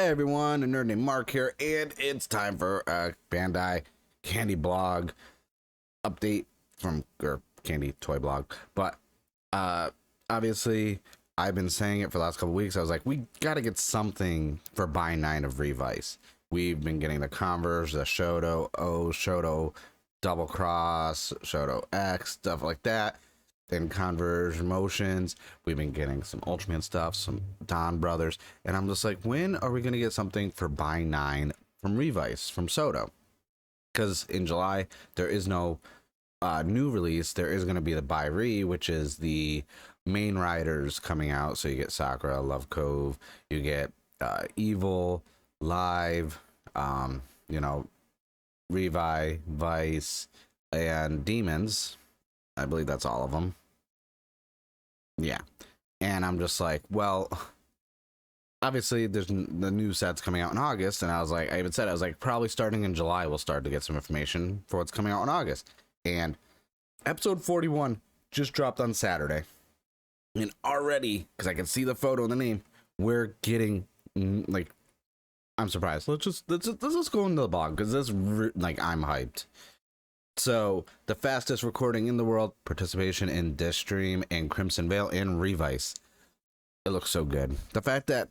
Hey everyone, a nerd named Mark here, and it's time for a Bandai Candy Blog update or Candy Toy Blog. But obviously, I've been saying it for the last couple weeks. I was like, we got to get something for buy 9 of Revice. We've been getting the Converse, the SoDo, SoDo Double Cross, SoDo X, stuff like that. Then Converge Motions. We've been getting some Ultraman stuff, some Don Brothers, and I'm just like, when are we gonna get something for buy 9 from Revice, from SoDo? Because in July there is no new release. There is gonna be the buy re, which is the main riders coming out. So you get Sakura, Love Cove, you get Evil, Live, Revi, Vice, and Demons. I believe that's all of them. Yeah. And I'm just like, well, obviously there's the new sets coming out in August. And I was like, I even said, I was like, probably starting in July, we'll start to get some information for what's coming out in August. And episode 41 just dropped on Saturday. And already, because I can see the photo and the name, we're getting, like, I'm surprised. Let's just go into the blog, because this, I'm hyped. So, the fastest recording in the world, participation in Dish Stream and Crimson Veil and Revice. It looks so good. The fact that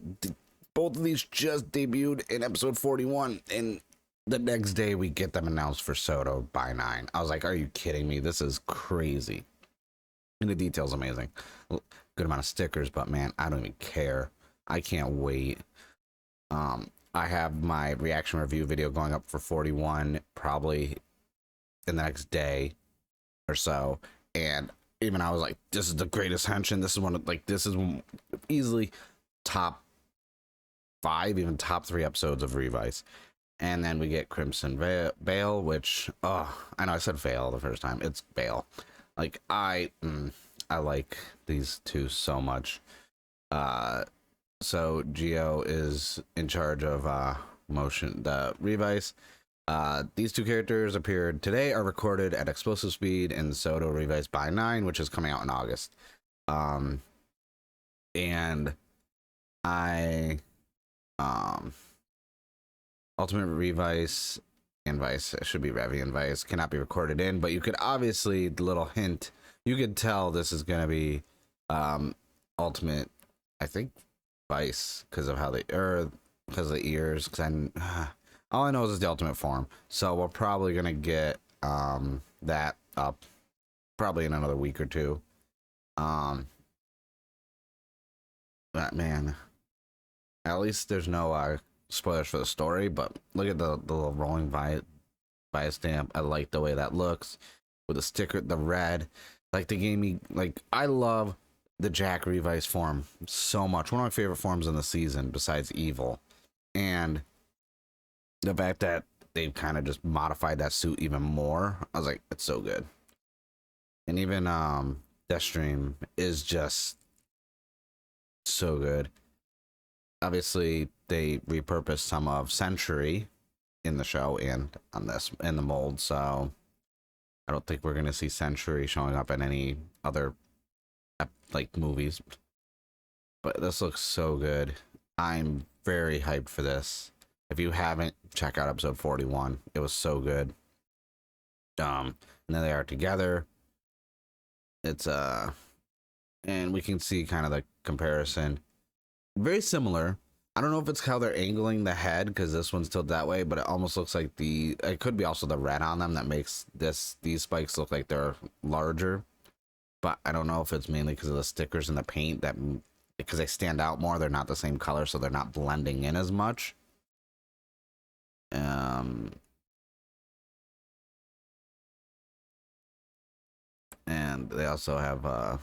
both of these just debuted in episode 41, and the next day we get them announced for SoDo by 9. I was like, are you kidding me? This is crazy. And the detail's amazing. Good amount of stickers, but man, I don't even care. I can't wait. I have my reaction review video going up for 41, probably in the next day or so, and even I was like, this is the greatest henshin. This is one of, like, this is easily top 5, even top 3 episodes of Revice. And then we get Crimson Veil, which, I know I said Veil the first time. It's Veil. Like, I like these two so much. So Geo is in charge of the Revice. These two characters appeared today, are recorded at explosive speed in SoDo Revice by 9, which is coming out in August. And I Ultimate Revice and Vice, it should be Revi and Vice, cannot be recorded in, but you could obviously, the little hint, you could tell this is going to be Ultimate, I think, Vice, because of how because of the ears, because all I know is it's the ultimate form. So we're probably going to get that up probably in another week or two. But man, at least there's no spoilers for the story, but look at the little rolling bias stamp. I like the way that looks with the sticker, the red. Like, the game, like, I love the Jack Revice form so much. One of my favorite forms in the season besides Evil. And the fact that they've kind of just modified that suit even more, I was like, it's so good. And even Deathstream is just so good. Obviously, they repurposed some of Century in the show and on this in the mold, so I don't think we're gonna see Century showing up in any other like movies. But this looks so good. I'm very hyped for this. If you haven't, check out episode 41. It was so good. And then they are together. It's and we can see kind of the comparison. Very similar. I don't know if it's how they're angling the head, because this one's tilted that way, but it almost looks like it could be also the red on them that makes these spikes look like they're larger. But I don't know if it's mainly because of the stickers and the paint, that because they stand out more, they're not the same color, so they're not blending in as much. And they also have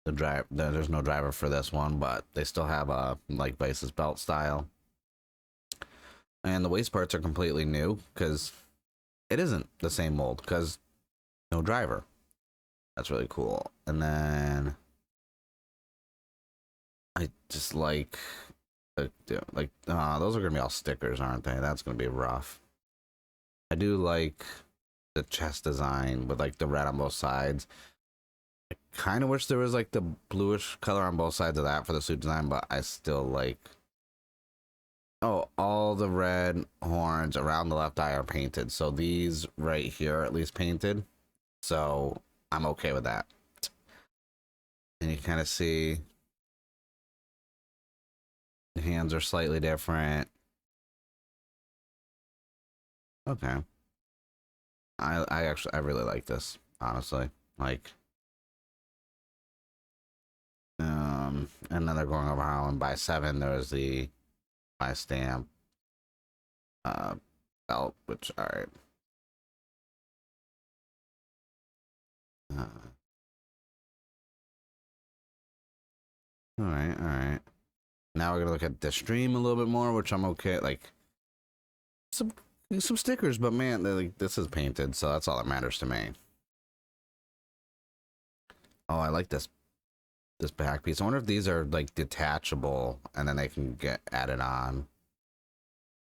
there's no driver for this one, but they still have like Vice's belt style. And the waist parts are completely new, because it isn't the same mold, because no driver. That's really cool. And then I just like those are gonna be all stickers, aren't they? That's gonna be rough. I do like the chest design with like the red on both sides. I kind of wish there was like the bluish color on both sides of that for the suit design, but I still like Oh, all the red horns around the left eye are painted. So these right here are at least painted. So I'm okay with that. And you kind of see the hands are slightly different. Okay. I really like this, honestly. Like, and then they're going over how and by 7 there's the by stamp uh belt, which alright. Alright. Now we're gonna look at the stream a little bit more, which I'm okay. Like some stickers, but man, like this is painted, so that's all that matters to me. Oh, I like this back piece. I wonder if these are like detachable and then they can get added on.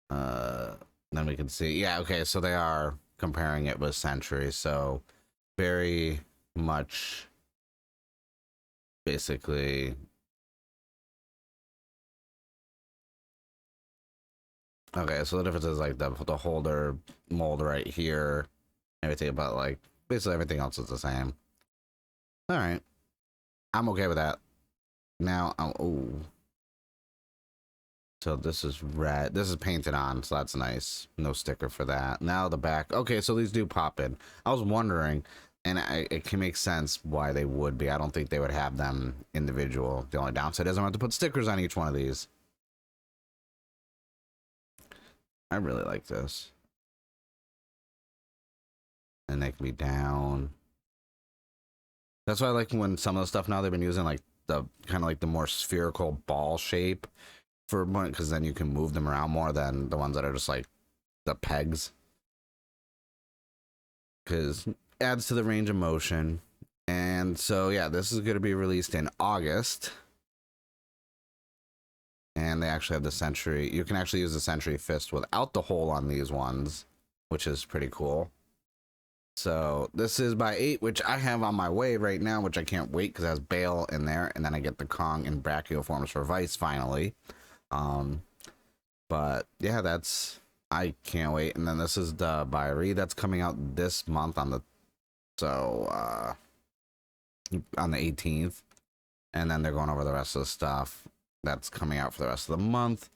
Then we can see. Yeah, okay, so they are comparing it with Century, so very much basically. Okay, so the difference is like the holder mold right here, everything, but like basically everything else is the same. All right, I'm okay with that. Now, oh, so this is red. This is painted on, so that's nice. No sticker for that. Now the back. Okay, so these do pop in. I was wondering, and it can make sense why they would be. I don't think they would have them individual. The only downside is I'm going to have to put stickers on each one of these. I really like this. And they can be down. That's why I like when some of the stuff now they've been using like the kind of like the more spherical ball shape for one, because then you can move them around more than the ones that are just like the pegs. Because adds to the range of motion. And so yeah, this is going to be released in August. And they actually have the Century. You can actually use the Century Fist without the hole on these ones, which is pretty cool. So this is by 8, which I have on my way right now, which I can't wait because it has Bale in there, and then I get the Kong and Brachio forms for Vice finally. But yeah, I can't wait. And then this is the Byrie that's coming out this month on the 18th, and then they're going over the rest of the stuff that's coming out for the rest of the month.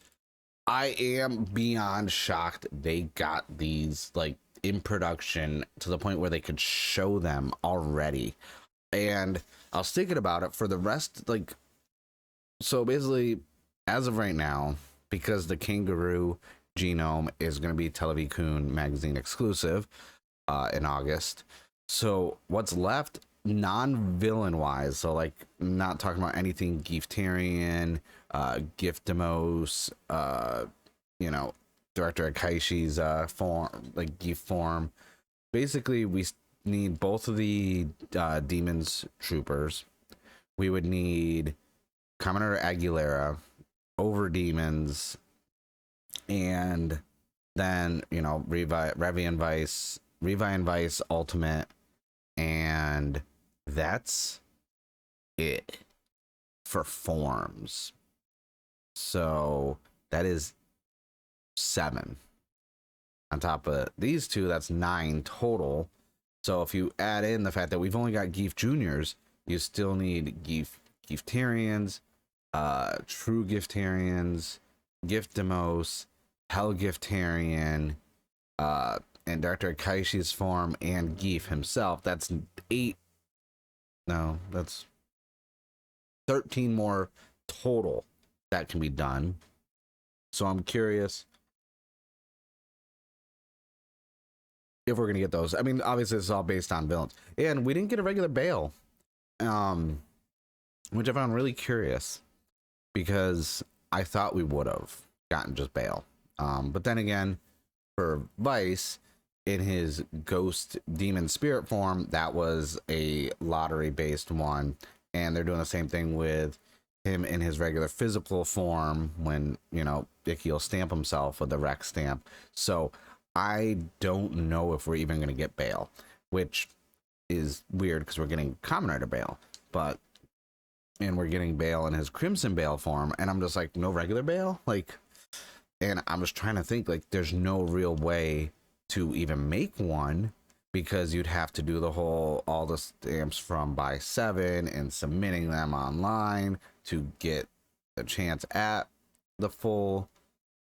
I am beyond shocked they got these like in production to the point where they could show them already. And I was thinking about it for the rest, like, so basically as of right now, because the Kangaroo genome is going to be Televicoon magazine exclusive in August, so what's left non-villain wise, so like not talking about anything Giftarian, Giftimos, Director Akaishi's form, like gift form. Basically, we need both of the Demons Troopers. We would need Commander Aguilera, Over Demons, and then Revi and Vice Ultimate, and that's it for forms. So that is 7 on top of these two. That's 9 total. So if you add in the fact that we've only got Geef Juniors, you still need Giftarians, True Giftarians, Giftimos, Hell Giftarian, and Dr. Akaishi's form, and Geef himself. That's 8. No, that's 13 more total that can be done. So I'm curious if we're gonna get those. I mean, obviously this is all based on villains, and we didn't get a regular Bale, which I found really curious because I thought we would have gotten just Bale. But then again, for Vice in his Ghost Demon Spirit form, that was a lottery based one, and they're doing the same thing with him in his regular physical form when Icky will stamp himself with the Rex stamp. So I don't know if we're even going to get Bale, which is weird because we're getting Kamen Rider Bale, and we're getting Bale in his Crimson Bale form, and I'm just like, no regular Bale? Like, And I was trying to think, like, there's no real way to even make one, because you'd have to do the whole, all the stamps from buy 7 and submitting them online to get a chance at the full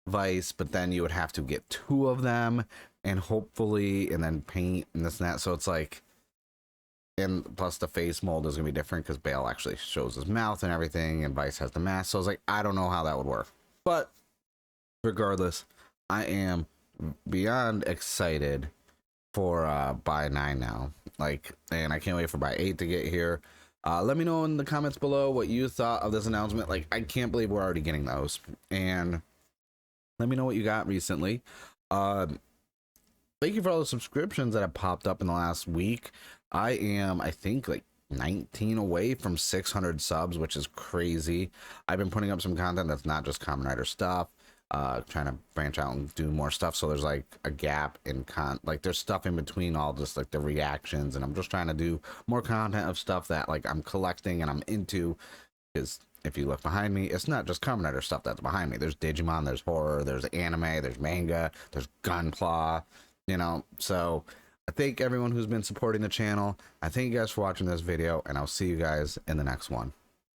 Vice, but then you would have to get 2 of them and hopefully, and then paint and this and that. So it's like, and plus the face mold is gonna be different because Bale actually shows his mouth and everything, and Vice has the mask. So I was like, I don't know how that would work. But regardless, I am beyond excited for buy 9 now. Like, and I can't wait for buy 8 to get here. Let me know in the comments below what you thought of this announcement. Like, I can't believe we're already getting those. And let me know what you got recently. Thank you for all the subscriptions that have popped up in the last week. I am, I think, like 19 away from 600 subs, which is crazy. I've been putting up some content that's not just Kamen Rider stuff. Trying to branch out and do more stuff, so there's like a gap in like there's stuff in between all just like the reactions, and I'm just trying to do more content of stuff that like I'm collecting and I'm into. Because if you look behind me, it's not just Kamen Rider stuff that's behind me. There's Digimon, there's horror, there's anime, there's manga, there's Gunpla, you know. So I thank everyone who's been supporting the channel. I thank you guys for watching this video, and I'll see you guys in the next one.